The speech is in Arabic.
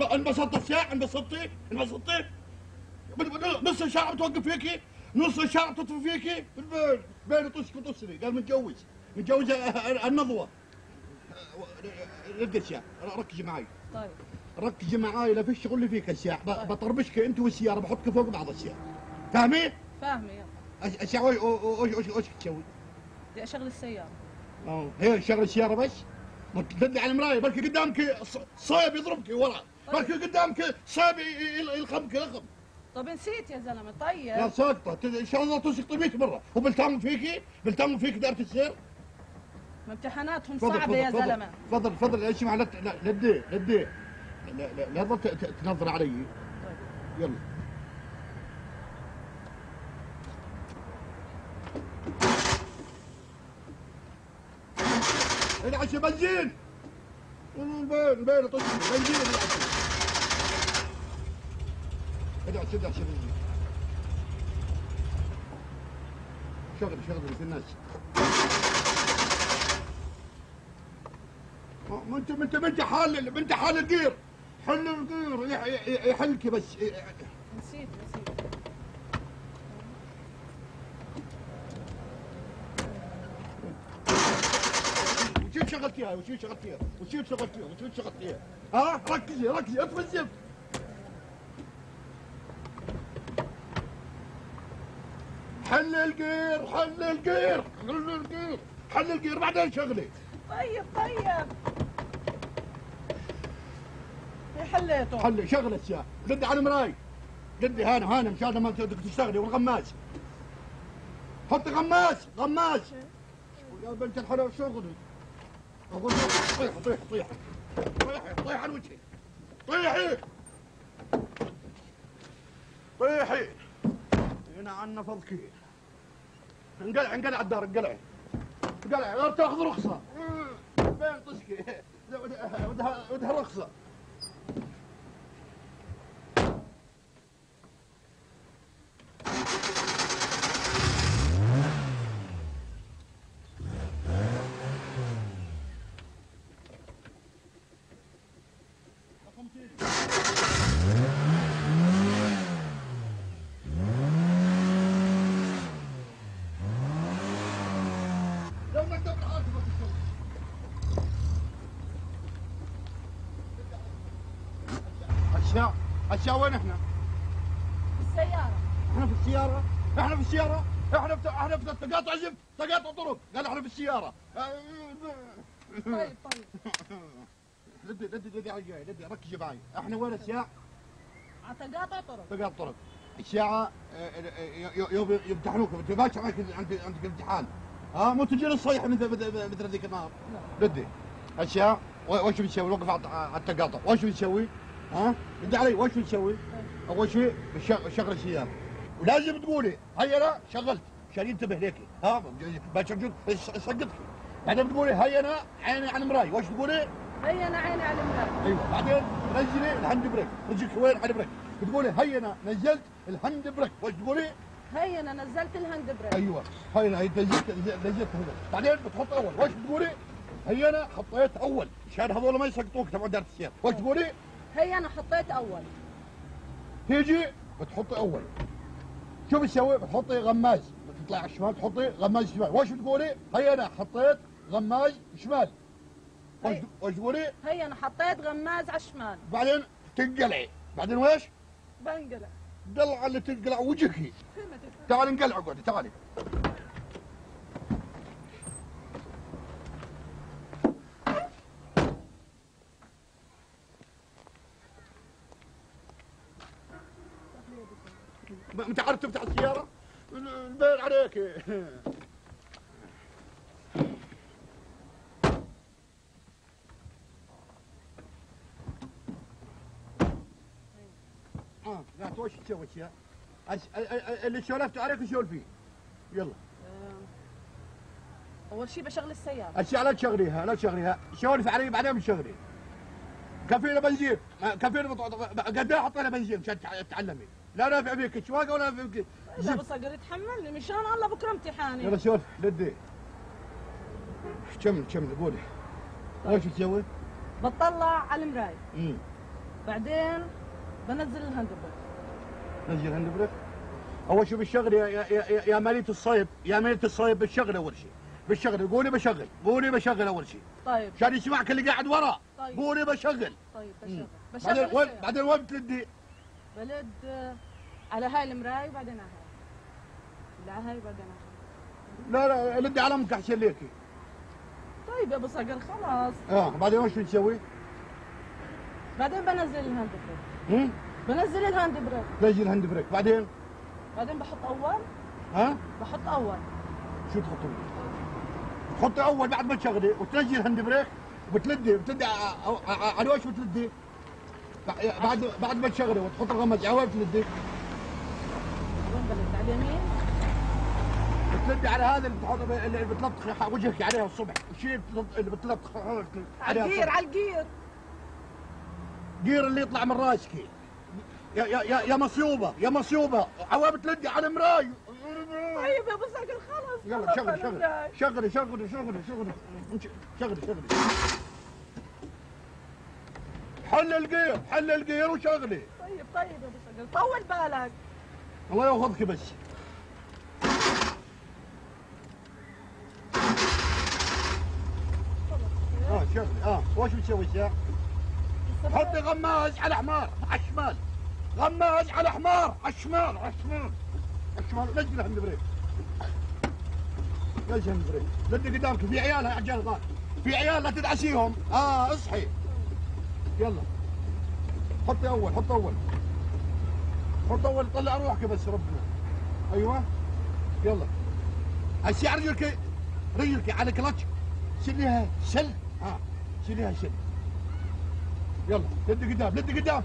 انبسطت الساعة؟ انبسطتي؟ نص الشارع بتوقف فيكي، نص الشارع بتطفي فيكي، بين طشك وطشري، قال متجوز النضوة. ردي الساعة، ركزي معي. طيب ركزي معاي، لا في الشغل اللي فيك الساعة، طيب. بطربشك انت والسيارة، بحطك فوق بعض الساعة. فاهمي؟ فاهمة. يلا الساعة وش تسوي؟ بدي اشغل السيارة. هي شغل السيارة بس؟ ما تدلي على المراية، بلكي قدامك صيب يضربك ورا، طيب. بلكي قدامك صيب يلخمك لخم. طب نسيت يا زلمة. طيب يا ساقطة، ان شاء الله تسقطي بيك برا، وبلتم فيكي دائرة السير. ما امتحاناتهم صعبة يا زلمة. تفضل اسمع، لا تضل تنظر علي. طيب يلا. العشاء بنزين. بين طش بنزين العشاء. ادعس بنزين. شغل في الناس. انت حال القير. حل القير يحلك بس. نسيت. وشيل شغلتيها. ها ركزي اطفي الزفت. حل القير بعدين شغلي. طيب حليته. حل شغل الساعة، ردي على المراي، ردي هانا مشان ما تشتغلي. والغماز حطي غماز. يا بنت الحلال شغلي. اقول طيحي على وجهي. طيحي هنا عنا فضكي. انقلع الدار، انقلع غير تاخذ رخصة. بين طشكي ودها رخصة. أشياء وين احنا؟ بالسيارة. احنا في السيارة. احنا في تقاطع زفت، تقاطع طرق، قال احنا في السيارة. طيب ردي على الجاي، ركزي معي. احنا وين الساعة؟ على تقاطع طرق. الساعة يوم يمتحنوكم، انت ماشي عندك امتحان. مو تجي الصيحة مثل ذيك النهار. ردي الساعة وش بتسوي؟ وقف على التقاطع، وش بتسوي؟ ردي علي، وش بتسوي؟ اول شيء شغل السيارة، ولازم تقولي هيا انا شغلت عشان ينتبه ليكي. بشجعك صدقك. بعدين بتقولي هيا انا عيني على المراي. وش تقولي؟ هيا انا عيني على المراي. ايوه. بعدين نزلي الهاند بريك، رجلك وين على البريك. بتقولي هيا انا نزلت الهاند بريك. وش تقولي؟ هيا انا نزلت الهاند بريك. ايوه. هيا انا نزلت هنا. بعدين بتحط اول. وش بتقولي؟ هيا انا حطيت اول عشان هذول ما يسقطوك تبع دائرة السيارة. وش تقولي؟ هيا انا حطيت اول. تيجي بتحطي اول. شو بتسوي؟ بتحطي غماز، بتطلع على الشمال تحطي غماز شمال. وش بتقولي؟ هيا انا حطيت غماز شمال. وش تقولي؟ هيا انا حطيت غماز على الشمال. بعدين تنقلعي. بعدين ويش؟ بنقلع. قلعه اللي تنقلع وجهك. تعالي انقلع، اقعدي تعالي. انت عارف تفتح السيارة؟ البين عليك. لا وش تسوي اشياء؟ اللي سولفت عليك وسولف فيه. يلا. اول شيء بشغل السيارة. اشياء لا تشغليها، سولف علي بعدين بتشغلي. كفينا بنزين، قد ايه حطينا بنزين عشان تتعلمي. لا نافع فيك الشواقه ولا نافع فيك. لا بس اقدر تحملني مشان الله بكره امتحاني. يلا سولف ردي. كمل قولي. وش تسوي؟ بطلع على المراي. بعدين بنزل الهاند بريك. نزل هاند بريك. اول شيء بالشغل يا ماليه الصيب، يا ماليه الصيب بالشغل اول شيء. بالشغل قولي بشغل، قولي بشغل اول شيء. طيب عشان يسمعك اللي قاعد ورا. طيب. قولي بشغل. طيب مم. بشغل. بعدين وين بتلدي؟ بلد على هاي المراية وبعدين على هاي. على هاي وبعدين على هاي. لا لدي على امك احسن ليكي. طيب يا ابو صقر خلاص. بعدين وش بتسوي؟ بعدين بنزل الهاند بريك. بنزل الهاند بريك. نزل الهاند بريك. بعدين بحط اول. بحط اول. شو تحطي؟ تحطي اول بعد ما تشغلي وتنزلي الهاند بريك وبتلدي على وش بتلدي؟ بعد ما تشغلي وتحط الغمز على وين بتلدي؟ وين بلد؟ على اليمين؟ بتلدي على هذا اللي بتحط اللي بتلطخي وجهك عليها الصبح، الشيء اللي بتلطخ على الجير. على الجير. جير اللي يطلع من راسك. يا مصيوبه يا مصيوبه، عوام بتلدي على مراي. طيب يا ابو صقر خلاص. يلا شغلي حل الجير وشغلي. طيب يا ابو صقر طول بالك. الله ياخذك بس. شغلي. وش بتسوي يا؟ حطي غماز على حمار على الشمال. غماز على حمار على الشمال. نزل الهاند بريك. نزل الهاند بريك. لدي قدامك في عيال يا عجال، في عيال لا تدعسيهم. اصحي. يلا حطي اول. حط اول طلع روحك بس ربنا. ايوه يلا. هسه رجلك على كلتش. شيليها شل. شيليها شل. يلا لدي قدام.